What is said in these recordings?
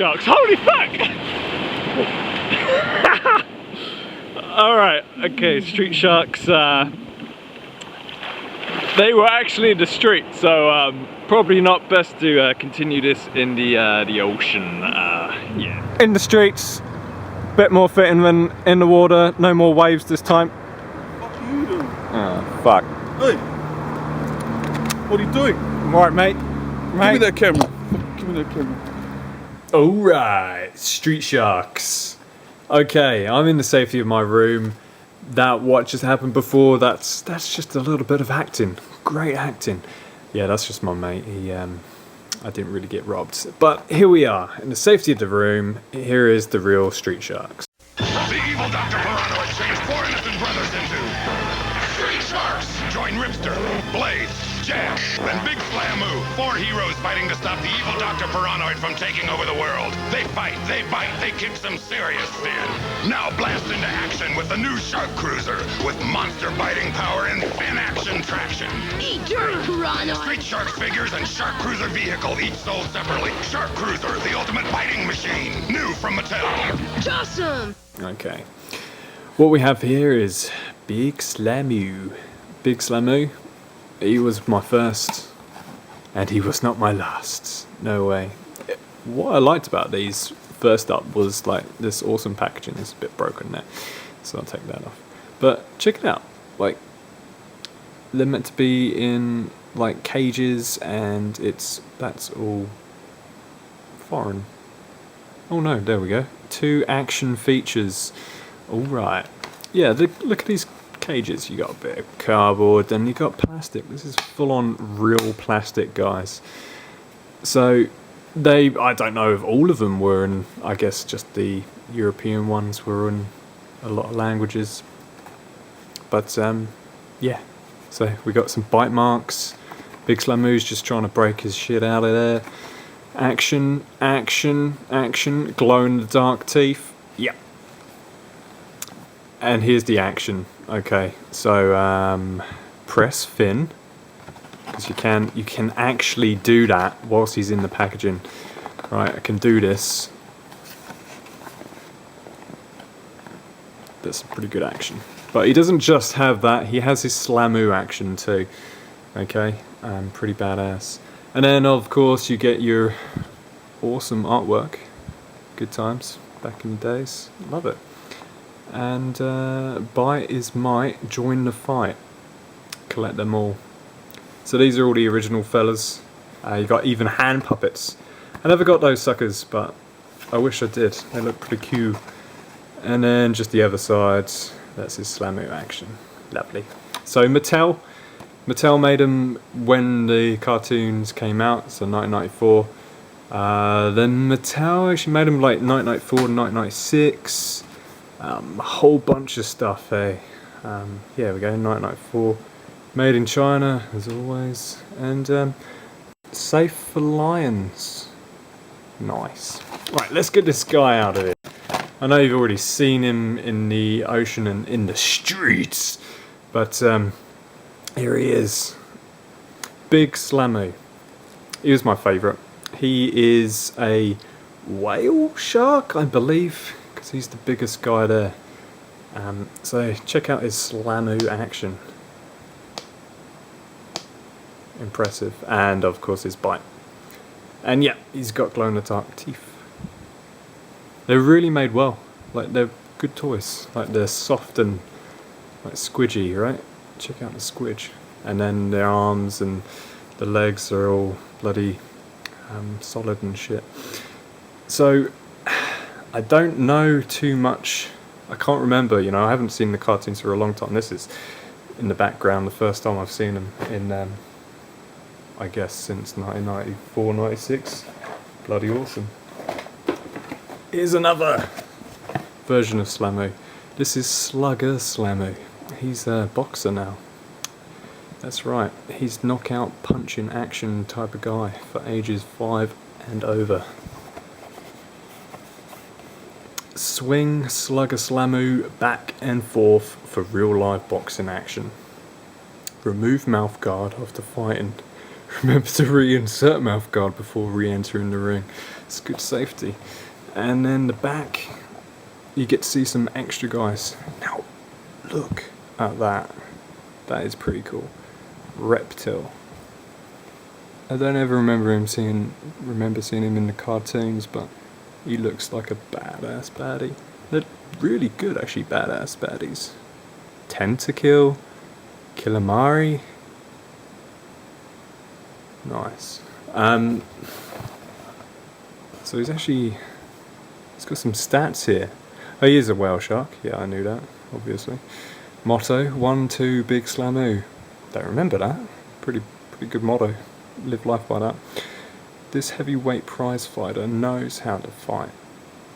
Sharks. Holy fuck! Alright, okay, Street Sharks, they were actually in the street, so probably not best to continue this in the ocean, yeah. In the streets, bit more fitting than in the water, no more waves this time. What are you doing? Oh, fuck. Hey! What are you doing? Alright, mate. Give me that camera. Give me that camera. Alright, Street Sharks. Okay, I'm in the safety of my room. That what just happened before, that's just a little bit of acting. Great acting. Yeah, that's just my mate. I didn't really get robbed. But here we are, in the safety of the room. Here is the real Street Sharks. The evil Dr. Pirano has changed 4 innocent brothers into Street Sharks. Join Ripster, Blaze, Jam, and Big Slammu. 4 heroes fighting to stop the evil Dr. Piranoid from taking over the world. They fight, they bite, they kick some serious sin. Now blast into action with the new Shark Cruiser with monster biting power and fin action traction. Eat dirt, Piranoid! Street Sharks figures and Shark Cruiser vehicle each sold separately. Shark Cruiser, the ultimate biting machine. New from Mattel. JAWSome! Okay. What we have here is Big Slammu. Big Slammu, he was my first, and he was not my last. No way. What I liked about these, first up, was like this awesome packaging. It's a bit broken there, so I'll take that off. But check it out. Like, they're meant to be in like cages, and that's all foreign. Oh no, there we go. 2 action features. Alright. Yeah, look at these cages. You got a bit of cardboard, then you got plastic. This is full on real plastic, guys. So I don't know if all of them were in, I guess just the European ones were in a lot of languages. But yeah. So we got some bite marks. Big Slammu's just trying to break his shit out of there. Action, action, action. Glow in the dark teeth. Yep. And here's the action. Okay, so press fin, because you can actually do that whilst he's in the packaging. Right, I can do this. That's a pretty good action. But he doesn't just have that, he has his Slammu action too. Okay, pretty badass. And then of course you get your awesome artwork. Good times, back in the days, love it. And buy is might, join the fight. Collect them all. So these are all the original fellas. You got even hand puppets. I never got those suckers, but I wish I did. They look pretty cute. And then just the other sides. That's his Slammu action. Lovely. So Mattel made them when the cartoons came out, so 1994. Then Mattel actually made them like 1994 and 1996. A whole bunch of stuff, hey. Yeah, we go, 1994. Made in China, as always. And safe for lions. Nice. Right, let's get this guy out of here. I know you've already seen him in the ocean and in the streets, but here he is. Big Slammu. He was my favourite. He is a whale shark, I believe, because he's the biggest guy there. So check out his Slammu action. Impressive. And of course his bite. And yeah, he's got glow-in-the-dark teeth. They're really made well. Like, they're good toys. Like, they're soft and like squidgy, right? Check out the squidge. And then their arms and the legs are all bloody solid and shit. So I don't know too much. I can't remember, you know, I haven't seen the cartoons for a long time. This is in the background, the first time I've seen them in, I guess, since 1994, 96. Bloody awesome. Here's another version of Slammu. This is Slugger Slammu. He's a boxer now. That's right, he's knockout, punching action type of guy for ages 5 and over. Swing Slugger Slammu back and forth for real life boxing action. Remove mouth guard after fighting. Remember to reinsert mouthguard before re-entering the ring. It's good safety. And then the back, you get to see some extra guys. Now, look at that. That is pretty cool. Reptile. I don't ever remember seeing him in the cartoons, but he looks like a badass baddie. They're really good, actually, badass baddies. Tentakill, Killamari. Nice. So he's got some stats here. Oh, he is a whale shark. Yeah, I knew that, obviously. Motto, 1-2 big Slammu. Don't remember that. Pretty good motto. Live life by that. This heavyweight prize fighter knows how to fight.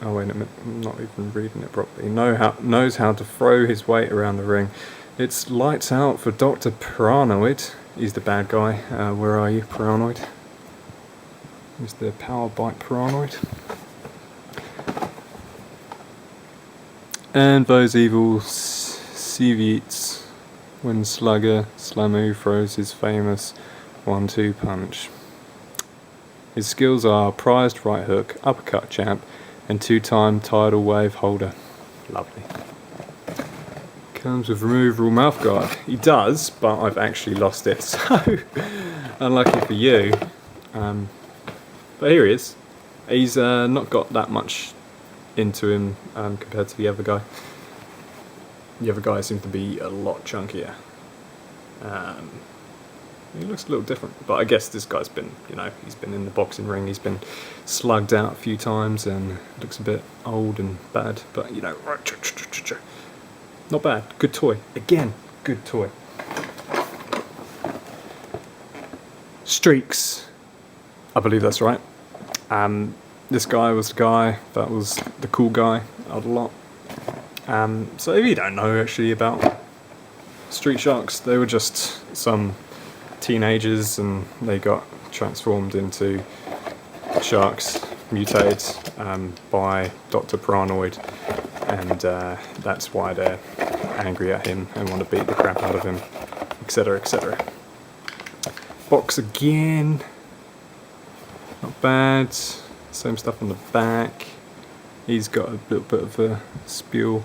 Oh wait a minute, I'm not even reading it properly. Knows how to throw his weight around the ring. It's lights out for Dr. Paranoid. He's the bad guy. Where are you, Paranoid? He's the power bite Paranoid. And those evil Cievites when Slugger Slammu throws his famous 1-2 punch. His skills are prized right hook, uppercut champ, and 2-time tidal wave holder. Lovely. Comes with removable mouthguard. He does, but I've actually lost it, so unlucky for you. But here he is. He's not got that much into him compared to the other guy. The other guy seems to be a lot chunkier. He looks a little different, but I guess this guy's been, he's been in the boxing ring, he's been slugged out a few times and looks a bit old and bad, but not bad. Good toy. Again, good toy. Streex. I believe that's right. This guy was the guy that was the cool guy out of the lot. So if you don't know actually about Street Sharks, they were just some teenagers and they got transformed into sharks, mutated by Dr. Paranoid, and that's why they're angry at him and want to beat the crap out of him, etc, etc. Box again, not bad. Same stuff on the back. He's got a little bit of a spiel.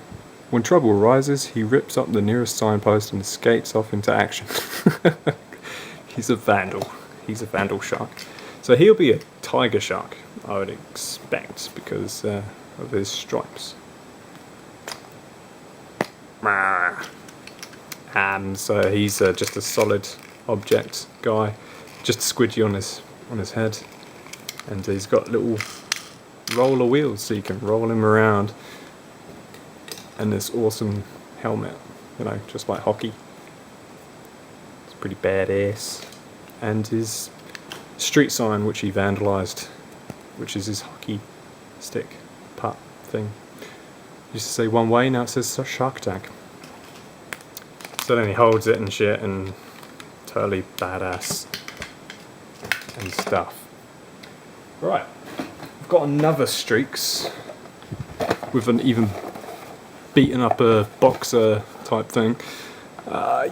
When trouble arises, he rips up the nearest signpost and skates off into action. He's a vandal. He's a vandal shark. So he'll be a tiger shark, I would expect, because of his stripes. So he's just a solid object guy, just a squidgy on his head, and he's got little roller wheels so you can roll him around, and this awesome helmet, just like hockey. It's pretty badass. And his street sign, which he vandalized, which is his hockey stick putt thing. Used to say one way, now it says Shark Tank. So then he holds it and shit, and totally badass and stuff. Right, I've got another Streex with an even beaten up a boxer type thing.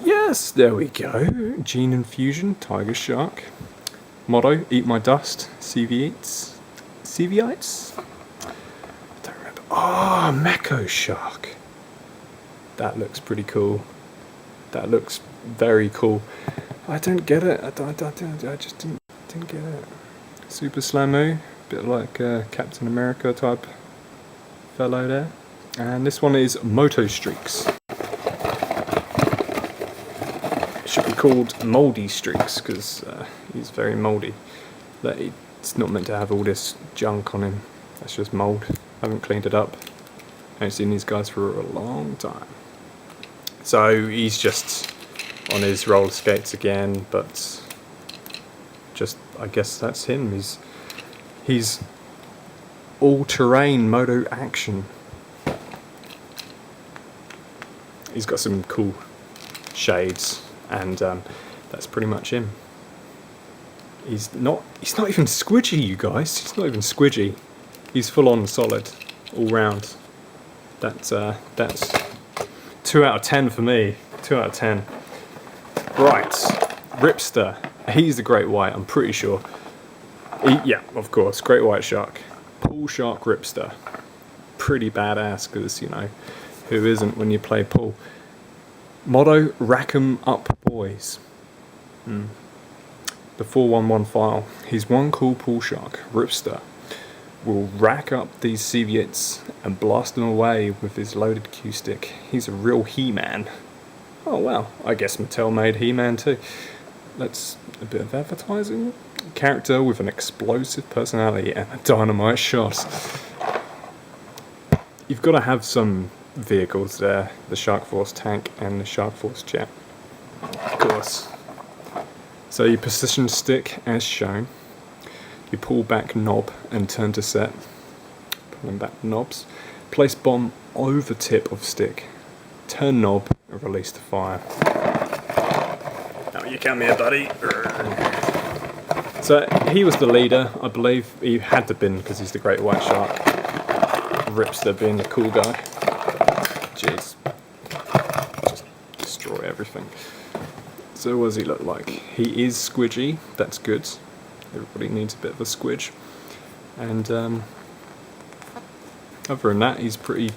Yes, there we go. Gene Infusion, Tiger Shark. Motto, Eat My Dust, Cievites? I don't remember. Oh, Meko Shark. That looks pretty cool. That looks very cool. I don't get it. I just didn't get it. Super Slammu, bit like Captain America type fellow there. And this one is Moto Streex. It should be called Mouldy Streex because he's very mouldy. It's not meant to have all this junk on him. That's just mould. I haven't cleaned it up. I haven't seen these guys for a long time. So he's just on his roller skates again, but just I guess that's him. He's all-terrain moto action. He's got some cool shades, and that's pretty much him. He's not even squidgy, you guys. He's not even squidgy. He's full on solid, all round. That's 2 out of 10 for me. 2 out of 10. Right, Ripster. He's the great white, I'm pretty sure. Yeah, of course, great white shark. Pool shark Ripster. Pretty badass, because, you know, who isn't when you play pool? Motto, rack 'em up, boys. The 411 file. He's one cool pool shark, Ripster. Will rack up these Ceviots and blast them away with his loaded Q stick. He's a real He-Man. Oh wow, I guess Mattel made He-Man too. That's a bit of advertising. Character with an explosive personality and a dynamite shot. You've got to have some vehicles there. The Shark Force tank and the Shark Force jet. Of course. So you position stick as shown. You pull back knob and turn to set. Pulling back knobs. Place bomb over tip of stick. Turn knob and release to fire. Oh, you come here, buddy. So he was the leader, I believe. He had to have been because he's the great white shark. Ripster being the cool guy. Jeez. Just destroy everything. So what does he look like? He is squidgy, that's good. Everybody needs a bit of a squidge. And other than that, he's pretty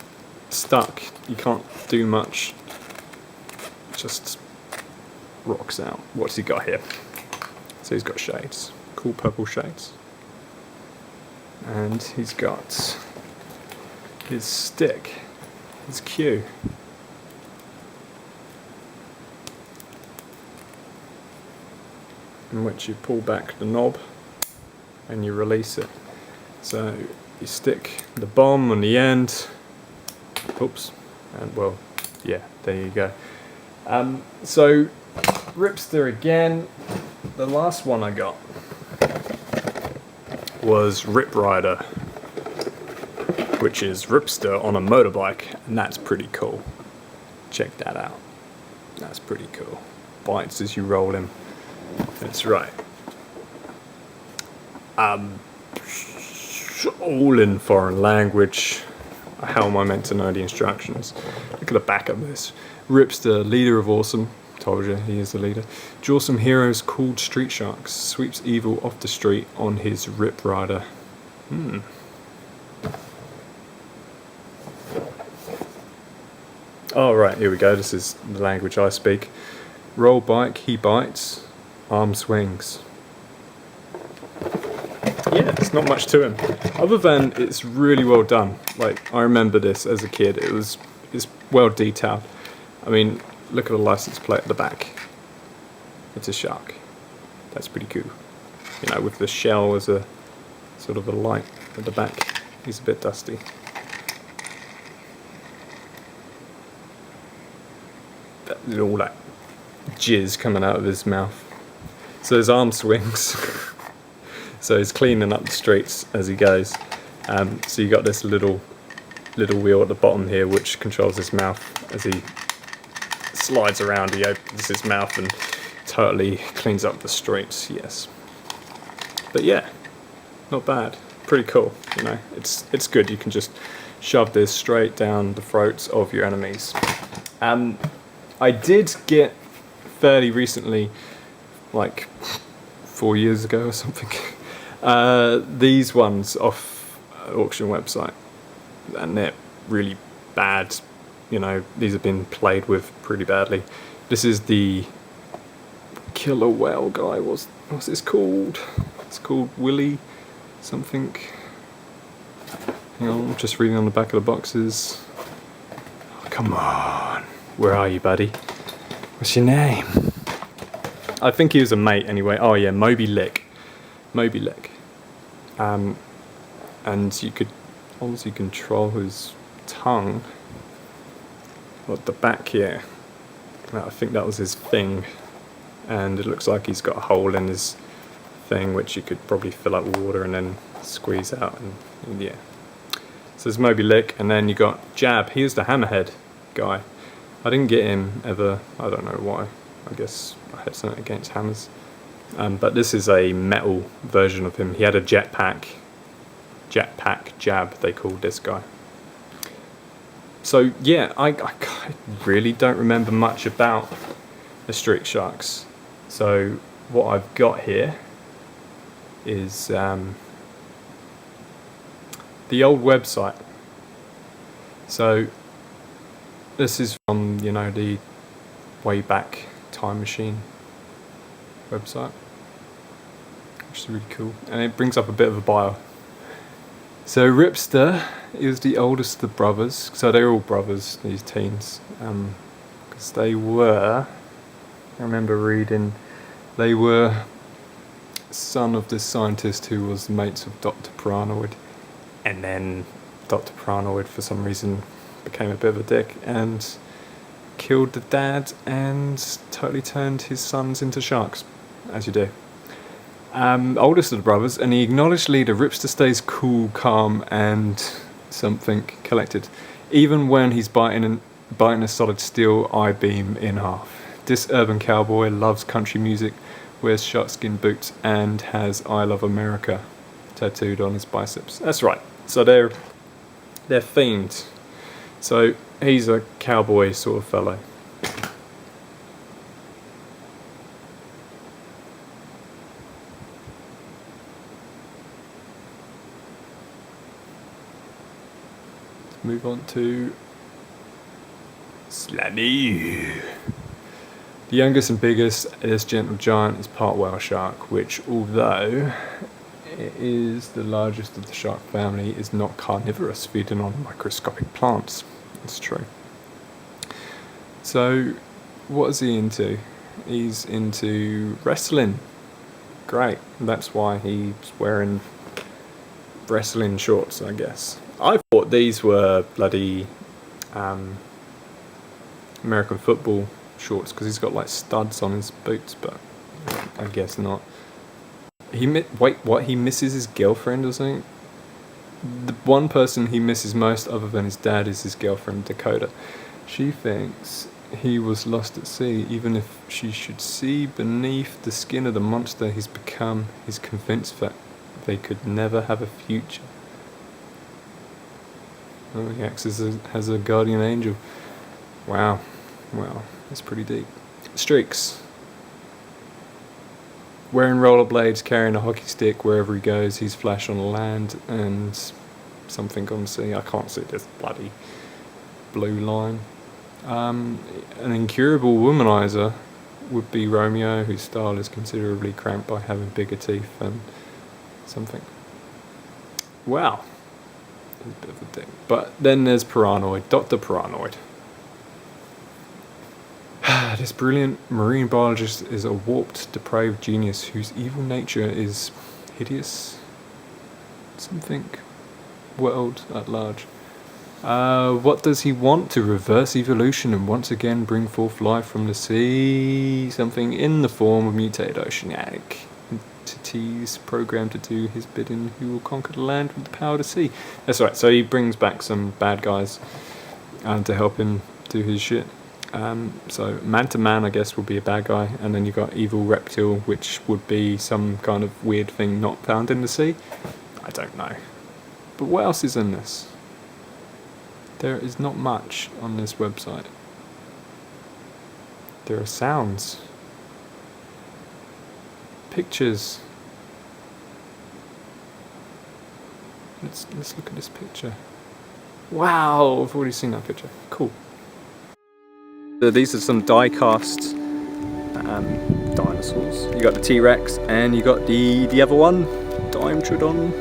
stuck. You can't do much. Just rocks out. What's he got here? So he's got shades. Cool purple shades. And he's got his stick, his cue. In which you pull back the knob and you release it. So you stick the bomb on the end. Oops. And well, yeah, there you go. So Ripster again. The last one I got was Rip Rider, which is Ripster on a motorbike, and that's pretty cool. Check that out. That's pretty cool. Bites as you roll him. That's right. All in foreign language. How am I meant to know the instructions? Look at the back of this. Ripster, leader of JAWSome. Told you, he is the leader. JAWSome heroes called street sharks. Sweeps evil off the street on his Rip Rider. Oh right, here we go. This is the language I speak. Roll bike, he bites. Arm swings. Yeah, there's not much to him. Other than it's really well done. Like, I remember this as a kid. It's well detailed. I mean, look at the license plate at the back. It's a shark. That's pretty cool. You know, with the shell as a sort of a light at the back. He's a bit dusty. All that jizz coming out of his mouth. So his arm swings. So he's cleaning up the streets as he goes. So you got this little wheel at the bottom here which controls his mouth. As he slides around, he opens his mouth and totally cleans up the streets. Yes. But yeah, not bad. Pretty cool. You know, it's good. You can just shove this straight down the throats of your enemies. I did get fairly recently, like 4 years ago or something, these ones off an auction website, and they're really bad. You know, these have been played with pretty badly. This is the killer whale guy. What's this called? It's called Willy something. Hang on, I'm just reading on the back of the boxes. Oh, come on. Where are you, buddy? What's your name? I think he was a mate anyway. Oh yeah, Moby Lick. Moby Lick. And you could obviously control his tongue. At the back here. I think that was his thing. And it looks like he's got a hole in his thing which you could probably fill up with water and then squeeze out. And yeah. So there's Moby Lick, and then you got Jab. He was the hammerhead guy. I didn't get him ever. I don't know why. I guess I had something against hammers. But this is a metal version of him. He had a jetpack. Jetpack Jab, they called this guy. So yeah, I really don't remember much about the Street Sharks. So what I've got here is the old website. So this is from, you know, the way back Time Machine website, which is really cool, and it brings up a bit of a bio. So Ripster is the oldest of the brothers, so they're all brothers, these teens, because they were, I remember reading, they were son of this scientist who was mates of Dr. Paranoid, and then Dr. Paranoid for some reason became a bit of a dick and killed the dad and totally turned his sons into sharks, as you do. Oldest of the brothers, and the acknowledged leader, Ripster stays cool, calm, and something collected, even when he's biting a solid steel I-beam in half. This urban cowboy loves country music, wears sharkskin boots, and has "I Love America" tattooed on his biceps. That's right. So they're themed. So he's a cowboy sort of fellow. Move on to Slammu. The youngest and biggest, this gentle giant is part whale shark, which, although it is the largest of the shark family, is not carnivorous, feeding on microscopic plants. It's true. So, what is he into? He's into wrestling. Great. That's why he's wearing wrestling shorts, I guess. I thought these were bloody American football shorts because he's got like studs on his boots, but I guess not. Wait, what? He misses his girlfriend or something? The one person he misses most other than his dad is his girlfriend, Dakota. She thinks he was lost at sea, even if she should see beneath the skin of the monster he's become. He's convinced that they could never have a future. Oh, he acts as a guardian angel. Wow. Wow, that's pretty deep. Streex. Wearing rollerblades, carrying a hockey stick wherever he goes. He's Flash on land and something on sea. I can't see this bloody blue line. An incurable womanizer would be Romeo, whose style is considerably cramped by having bigger teeth and something. Wow. He's a bit of a dick. But then there's Paranoid, Dr. Paranoid. This brilliant marine biologist is a warped, depraved genius whose evil nature is hideous. Something. World at large. What does he want? To reverse evolution and once again bring forth life from the sea? Something in the form of mutated oceanic entities programmed to do his bidding, who will conquer the land with the power to sea. That's right, so he brings back some bad guys to help him do his shit. So Man-to-Man, I guess, would be a bad guy, and then you've got Evil Reptile, which would be some kind of weird thing not found in the sea. I don't know. But what else is in this? There is not much on this website. There are sounds. Pictures. Let's look at this picture. Wow, I've already seen that picture. Cool. These are some die-cast dinosaurs. You got the T-Rex and you got the other one, Dimetrodon.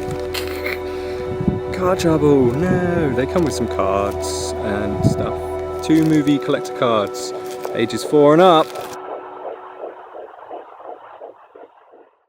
Card trouble. No, they come with some cards and stuff. 2 movie collector cards, ages 4 and up.